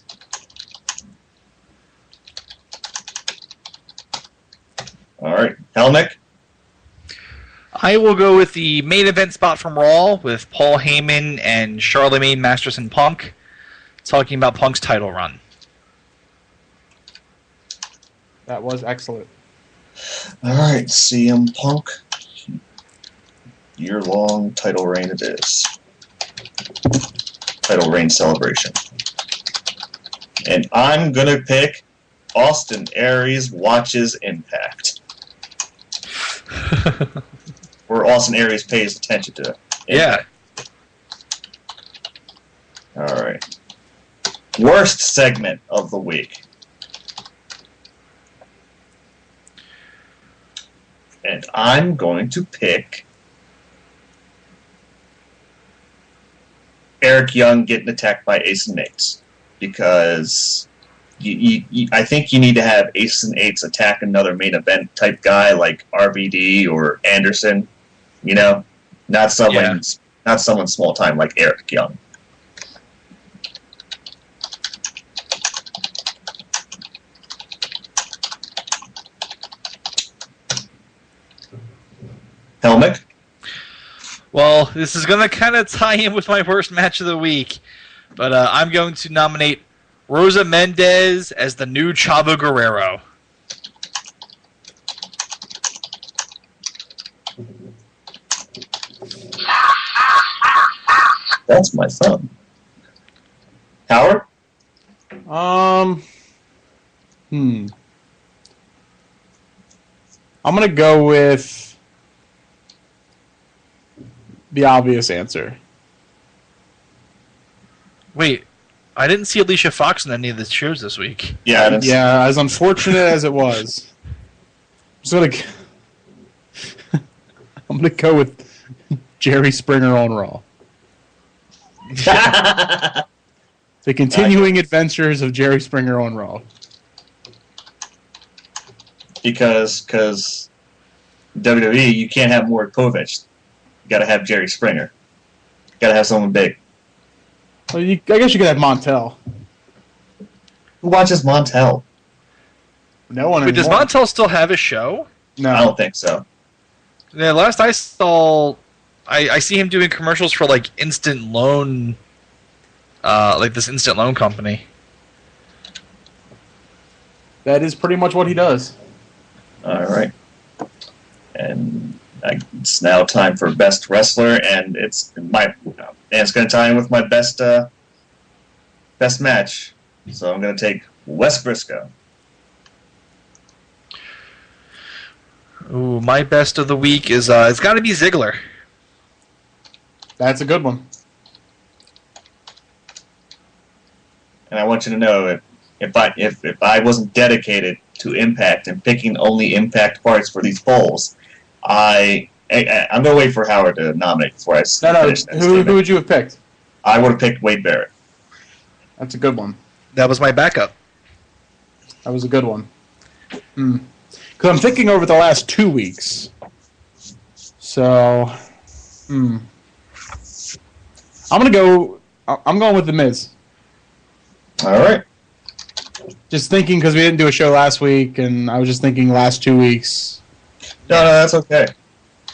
All right, Helmick. I will go with the main event spot from Raw with Paul Heyman and Charlemagne Masterson Punk talking about Punk's title run. That was excellent. All right, CM Punk. Year-long title reign it is. Title reign celebration. And I'm going to pick Austin Aries watches Impact. Where Austin Aries pays attention to it. Yeah. All right. Worst segment of the week. And I'm going to pick Eric Young getting attacked by Ace and Eights. Because I think you need to have Ace and Eights attack another main event type guy like RVD or Anderson. You know? Not someone small time like Eric Young. Helmick? Well, this is going to kind of tie in with my worst match of the week, but I'm going to nominate Rosa Mendez as the new Chavo Guerrero. That's my son. Howard? I'm going to go with the obvious answer. Wait, I didn't see Alicia Fox in any of the shows this week. Yeah, as unfortunate as it was. I'm going to go with Jerry Springer on Raw. The continuing adventures of Jerry Springer on Raw. Because WWE, you can't have Morikovich. You got to have Jerry Springer. Got to have someone big. Well, I guess you could have Montel. Who watches Montel? No one Wait, does anymore. Montel still have a show? No. I don't think so. Yeah, last I saw, I see him doing commercials for like instant loan, like this instant loan company. That is pretty much what he does. All right. And it's now time for best wrestler, and it's going to tie in with my best match. So I'm going to take Wes Briscoe. Ooh, my best of the week is it's got to be Ziggler. That's a good one. And I want you to know that if I wasn't dedicated to Impact and picking only Impact parts for these polls, I'm gonna wait for Howard to nominate before I finish that Who statement. would you have picked? I would have picked Wade Barrett. That's a good one. That was my backup. That was a good one. Because I'm thinking over the last 2 weeks. So, I'm going with The Miz. All right. Just thinking because we didn't do a show last week, and I was just thinking last 2 weeks. No, that's okay.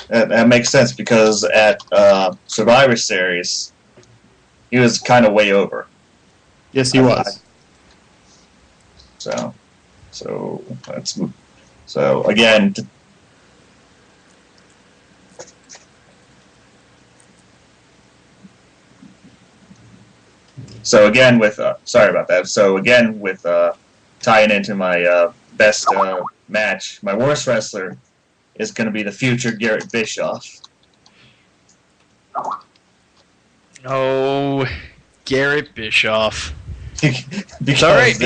That makes sense because at Survivor Series, he was kind of way over. Yes, he was. So again. So again with sorry about that. So again with tying into my best match, my worst wrestler is going to be the future Garrett Bischoff. Oh, Garrett Bischoff. Because All right,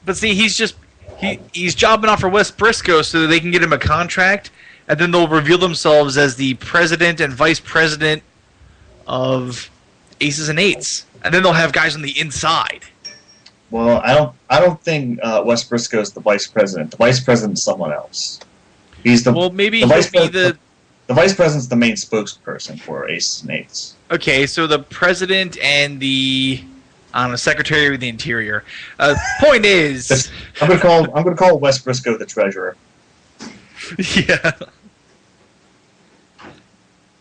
but see, he's jobbing off for Wes Briscoe so that they can get him a contract, and then they'll reveal themselves as the president and vice president of Aces and Eights, and then they'll have guys on the inside. Well, I don't think Wes Briscoe is the vice president. The vice president is someone else. He's the maybe the vice he'll be the. The vice president's the main spokesperson for Aces and Eights. Okay, so the president and the secretary of the interior. Point is, I'm gonna call Wes Briscoe the treasurer. Yeah.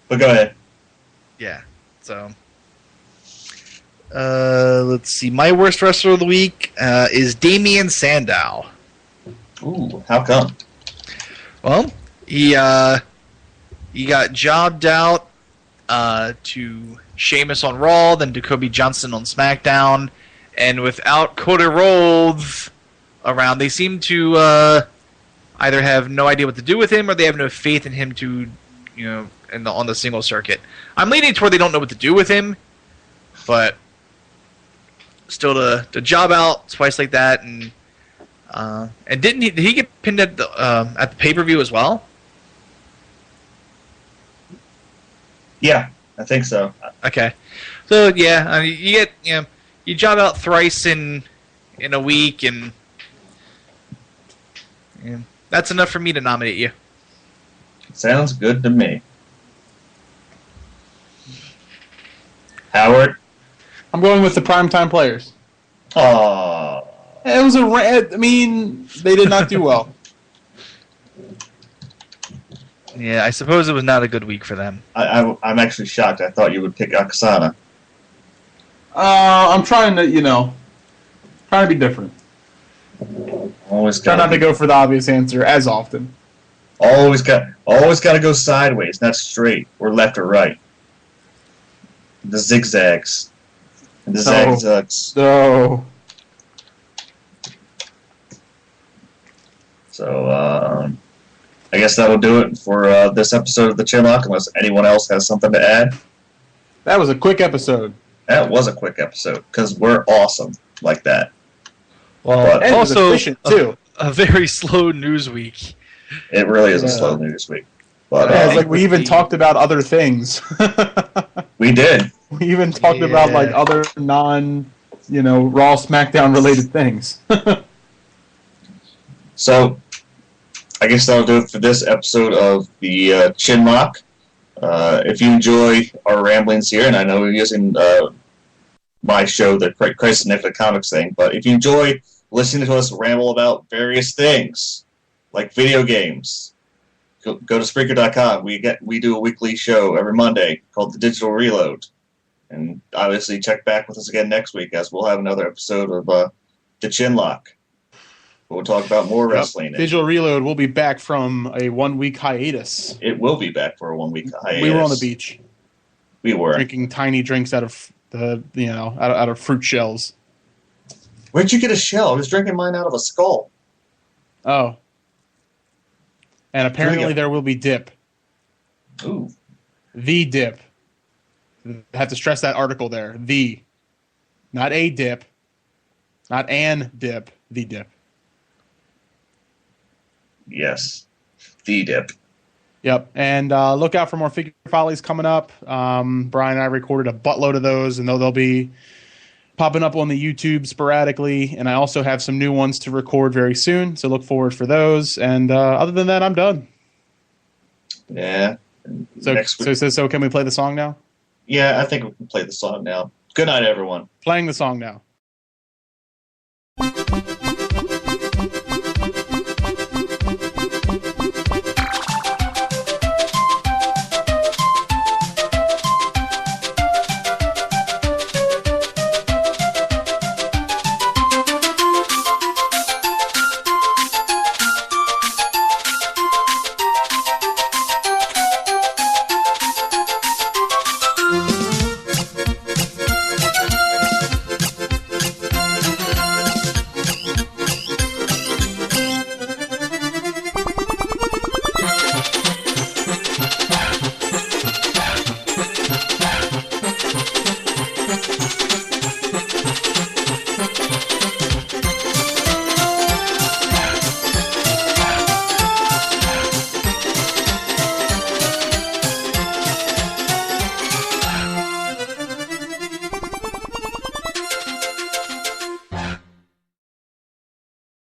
But go ahead. Yeah. So, let's see. My worst wrestler of the week is Damian Sandow. Ooh, how come? Well, he got jobbed out to Sheamus on Raw, then to Kobe Johnson on SmackDown, and without Cody Rhodes around, they seem to either have no idea what to do with him, or they have no faith in him to, on the single circuit. I'm leaning toward they don't know what to do with him, but still to job out twice like that, and did he get pinned at the pay-per-view as well? Yeah, I think so. Okay, so yeah, you get you job out thrice in a week, and that's enough for me to nominate you. Sounds good to me. Howard? I'm going with the primetime players. Aww. It was they did not do well. Yeah, I suppose it was not a good week for them. I'm actually shocked. I thought you would pick Oksana. I'm trying to, trying to be different. Try not to go for the obvious answer as often. Always got to go sideways, not straight or left or right. The zigzags. And the zigzags. No. So, I guess that'll do it for this episode of the Chinlock, unless anyone else has something to add. That was a quick episode. That was a quick episode, because we're awesome like that. Well, and also efficient, too. A very slow news week. It really is a slow news week. But, it's like we even talked about other things. We did. We even talked about other non, Raw SmackDown related things. So, I guess that'll do it for this episode of the Chinlock. If you enjoy our ramblings here, and I know we're using my show, the Crisis in Infinite Comics thing, but if you enjoy listening to us ramble about various things, like video games, go to Spreaker.com. We do a weekly show every Monday called The Digital Reload. And obviously check back with us again next week, as we'll have another episode of The Chinlock. We'll talk about more wrestling. Digital Reload will be back from a 1 week hiatus. It will be back for a 1 week hiatus. We were on the beach. We were drinking tiny drinks out of out of fruit shells. Where'd you get a shell? I was drinking mine out of a skull. Oh. And apparently there will be dip. Ooh. The dip. I have to stress that article there. The. Not a dip. Not an dip, the dip. Yes. The dip. Yep, and look out for more figure follies coming up. Brian and I recorded a buttload of those, and they'll be popping up on the YouTube sporadically. And I also have some new ones to record very soon, so look forward for those. And other than that, I'm done. Yeah. So can we play the song now? Yeah, I think we can play the song now. Good night, everyone. Playing the song now.